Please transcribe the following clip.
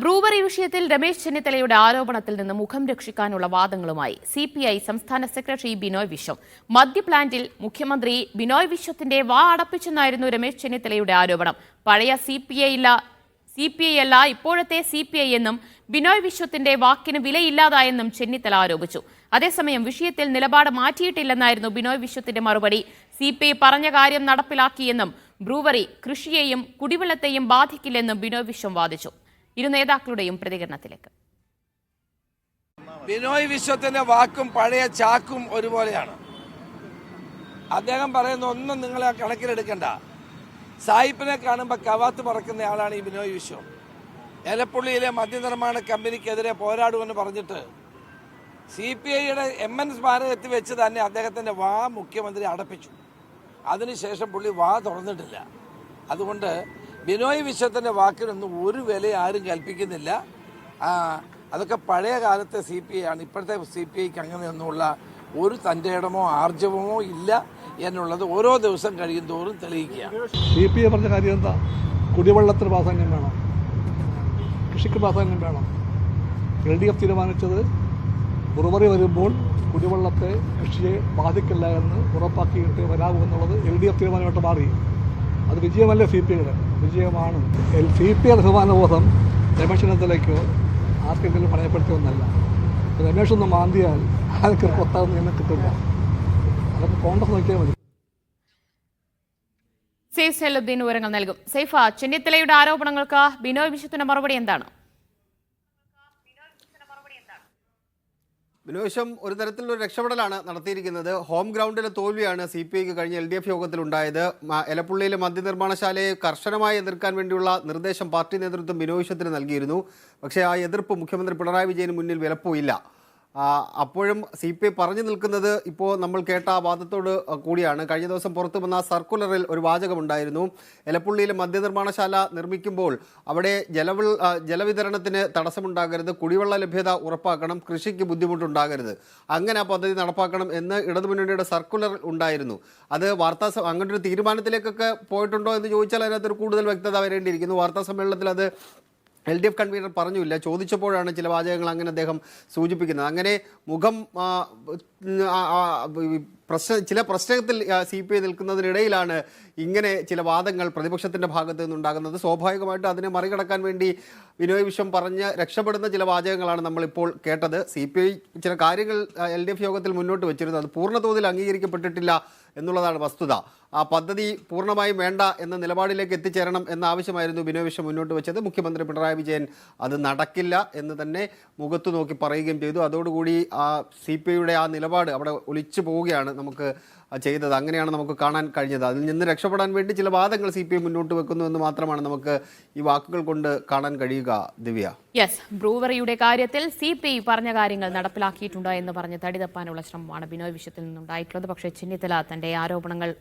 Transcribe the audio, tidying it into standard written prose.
Brewery വിഷയത്തിൽ രമേശ് ചെന്നിത്തലയുടെ ആരോപണത്തിൽ നിന്ന് മുഖം രക്ഷിക്കാനുള്ള വാദങ്ങളുമായി സിപിഐ സംസ്ഥാന സെക്രട്ടറി ബിനോയ് വിശ്വം. മദ്യപ്ലാന്റിൽ മുഖ്യമന്ത്രി ബിനോയ് വിശ്വത്തിന്റെ വാ അടപ്പിച്ചെന്നായിരുന്നു രമേശ് ചെന്നിത്തലയുടെ ആരോപണം. പഴയ സിപിഐ അല്ല ഇപ്പോഴത്തെ സിപിഐ എന്നും ബിനോയ് വിശ്വത്തിന്റെ വാക്കിന് വിലയില്ലാതായെന്നും ചെന്നിത്തല ആരോപിച്ചു. അതേസമയം വിഷയത്തിൽ നിലപാട് മാറ്റിയിട്ടില്ലെന്നായിരുന്നു ബിനോയ് വിശ്വത്തിന്റെ മറുപടി. സിപിഐ പറഞ്ഞ കാര്യം നടപ്പിലാക്കിയെന്നും ബ്രൂവറി കൃഷിയെയും കുടിവെള്ളത്തെയും ബാധിക്കില്ലെന്നും ബിനോയ് വിശ്വം വാദിച്ചു. ഇരു നേതാക്കളുടെയും പ്രതികരണത്തിലേക്ക്. ബിനോയ് വിശ്വത്തിന്റെ വാക്കും പഴയ ചാക്കും ഒരുപോലെയാണ്. അദ്ദേഹം പറയുന്ന ഒന്നും നിങ്ങളെ കണക്കിലെടുക്കണ്ട. സായിപ്പിനെ കാണുമ്പോൾ കവാത്ത് പറക്കുന്ന ആളാണ് ഈ ബിനോയ് വിശ്വം. എലപ്പുള്ളിയിലെ മദ്യനിർമ്മാണ കമ്പനിക്കെതിരെ പോരാടുമെന്ന് പറഞ്ഞിട്ട് CPIയുടെ MN സ്മാരകത്തിൽ വെച്ച് തന്നെ അദ്ദേഹത്തിൻ്റെ വാ മുഖ്യമന്ത്രി അടപ്പിച്ചു. അതിനുശേഷം പുള്ളി വാ തുറന്നിട്ടില്ല. അതുകൊണ്ട് ബിനോയ് വിശ്വത്തിൻ്റെ വാക്കിനൊന്നും ഒരു വില ആരും കൽപ്പിക്കുന്നില്ല. അതൊക്കെ പഴയ കാലത്തെ CPI ആണ്. ഇപ്പോഴത്തെ CPIക്ക് അങ്ങനെയൊന്നുമുള്ള ഒരു തൻ്റെ ഇടമോ ആർജവമോ ഇല്ല എന്നുള്ളത് ഓരോ ദിവസം കഴിയും തോറും തെളിയിക്കുക. CPI പറഞ്ഞ കാര്യം എന്താ? കുടിവെള്ളത്തിന് പ്രാധാന്യം വേണം, കൃഷിക്ക് പ്രാധാന്യം വേണം. LDF തീരുമാനിച്ചത് ബ്രൂവറി വരുമ്പോൾ കുടിവെള്ളത്തെ കൃഷിയെ ബാധിക്കില്ല എന്ന് ഉറപ്പാക്കിയിട്ട് വരാവൂ എന്നുള്ളത് LDF തീരുമാനമായിട്ട് മാറി. അത് വിജയമല്ലേ CPIയുടെ? വിജയമാണ്. CPIയുടെ അഭിമാനബോധം രമേശ് ചെന്നിത്തലയ്ക്കോ ആർക്കെങ്കിലും പണയപ്പെടുത്തിയൊന്നല്ല. രമേശ് ഒന്ന് മാന്തിയാൽ ആർക്കും കൊത്താൻ നിയമം കിട്ടില്ല. അതൊക്കെ കോൺഗ്രസ് നോക്കിയാൽ മതി. സെയ്ഫ് സൈലുദ്ദീൻ വിവരങ്ങൾ നൽകും. സൈഫ, ചെന്നിത്തലയുടെ ആരോപണങ്ങൾക്ക് ബിനോയ് വിശ്വത്തിന്റെ മറുപടി എന്താണ്? ബിനോയ് വിശ്വം ഒരു തരത്തിലുള്ള രക്ഷപ്പെടലാണ് നടത്തിയിരിക്കുന്നത്. ഹോം ഗ്രൗണ്ടിലെ തോൽവിയാണ് CPIക്ക് കഴിഞ്ഞ LDF യോഗത്തിൽ ഉണ്ടായത്. എലപ്പുള്ളിയിലെ മദ്യനിർമ്മാണശാലയെ കർശനമായി എതിർക്കാൻ വേണ്ടിയുള്ള നിർദ്ദേശം പാർട്ടി നേതൃത്വം ബിനോയ് വിശ്വത്തിന് നൽകിയിരുന്നു. പക്ഷേ ആ എതിർപ്പ് മുഖ്യമന്ത്രി പിണറായി വിജയന് മുന്നിൽ വിലപ്പോയില്ല. അപ്പോഴും CPI പറഞ്ഞു നിൽക്കുന്നത് ഇപ്പോൾ നമ്മൾ കേട്ട ആ വാദത്തോട് കൂടിയാണ്. കഴിഞ്ഞ ദിവസം പുറത്തു വന്ന സർക്കുലറിൽ ഒരു വാചകമുണ്ടായിരുന്നു. എലപ്പുള്ളിയിലെ മദ്യനിർമ്മാണശാല നിർമ്മിക്കുമ്പോൾ അവിടെ ജലവിതരണത്തിന് തടസ്സമുണ്ടാകരുത്, കുടിവെള്ള ലഭ്യത ഉറപ്പാക്കണം, കൃഷിക്ക് ബുദ്ധിമുട്ടുണ്ടാകരുത്, അങ്ങനെ ആ പദ്ധതി നടപ്പാക്കണം എന്ന് ഇടതുമുന്നണിയുടെ സർക്കുലർ ഉണ്ടായിരുന്നു. അത് അങ്ങനെ ഒരു തീരുമാനത്തിലേക്കൊക്കെ പോയിട്ടുണ്ടോ എന്ന് ചോദിച്ചാൽ അതിനകത്തൊരു കൂടുതൽ വ്യക്തത വരേണ്ടിയിരിക്കുന്നു. വാർത്താ സമ്മേളനത്തിൽ അത് LDF കൺവീനർ പറഞ്ഞില്ല. ചോദിച്ചപ്പോഴാണ് ചില വാചകങ്ങൾ അങ്ങനെ അദ്ദേഹം സൂചിപ്പിക്കുന്നത്. അങ്ങനെ മുഖം ചില പ്രശ്നത്തിൽ CPI നിൽക്കുന്നതിനിടയിലാണ് ഇങ്ങനെ ചില വാദങ്ങൾ പ്രതിപക്ഷത്തിൻ്റെ ഭാഗത്ത് നിന്നുണ്ടാകുന്നത്. സ്വാഭാവികമായിട്ട് അതിനെ മറികടക്കാൻ വേണ്ടി ബിനോയ് വിശ്വം പറഞ്ഞ് രക്ഷപ്പെടുന്ന ചില വാചകങ്ങളാണ് നമ്മളിപ്പോൾ കേട്ടത്. CPI ചില കാര്യങ്ങൾ LDF യോഗത്തിൽ മുന്നോട്ട് വെച്ചിരുന്നത് അത് പൂർണ്ണതോതിൽ അംഗീകരിക്കപ്പെട്ടിട്ടില്ല എന്നുള്ളതാണ് വസ്തുത. ആ പദ്ധതി പൂർണ്ണമായും വേണ്ട എന്ന നിലപാടിലേക്ക് എത്തിച്ചേരണം എന്ന ആവശ്യമായിരുന്നു ബിനോയ് വിശ്വം മുന്നോട്ട് വെച്ചത്. മുഖ്യമന്ത്രി പിണറായി വിജയൻ അത് നടക്കില്ല എന്ന് തന്നെ മുഖത്തു നോക്കി പറയുകയും ചെയ്തു. അതോടുകൂടി CPIയുടെ ആ നിലപാട് അവിടെ ഒലിച്ചു പോവുകയാണ് നമുക്ക് ചെയ്തത്. അങ്ങനെയാണ് നമുക്ക് കാണാൻ കഴിഞ്ഞത്. അതിൽ നിന്ന് രക്ഷപ്പെടാൻ വേണ്ടി ചില വാദങ്ങൾ CPI മുന്നോട്ട് വെക്കുന്നു എന്ന് മാത്രമാണ് നമുക്ക് ഈ വാക്കുകൾ കൊണ്ട് കാണാൻ കഴിയുക. ദിവ്യ, യെസ്, ബ്രൂവറിയുടെ കാര്യത്തിൽ CPI പറഞ്ഞ കാര്യങ്ങൾ നടപ്പിലാക്കിയിട്ടുണ്ടോ എന്ന് പറഞ്ഞ് തടിതപ്പാനുള്ള ശ്രമമാണ് ബിനോയ് വിശ്വത്തിൽ നിന്നുണ്ടായിട്ടുള്ളത്. പക്ഷേ ചെന്നിത്തല തന്റെ ആരോപണങ്ങൾ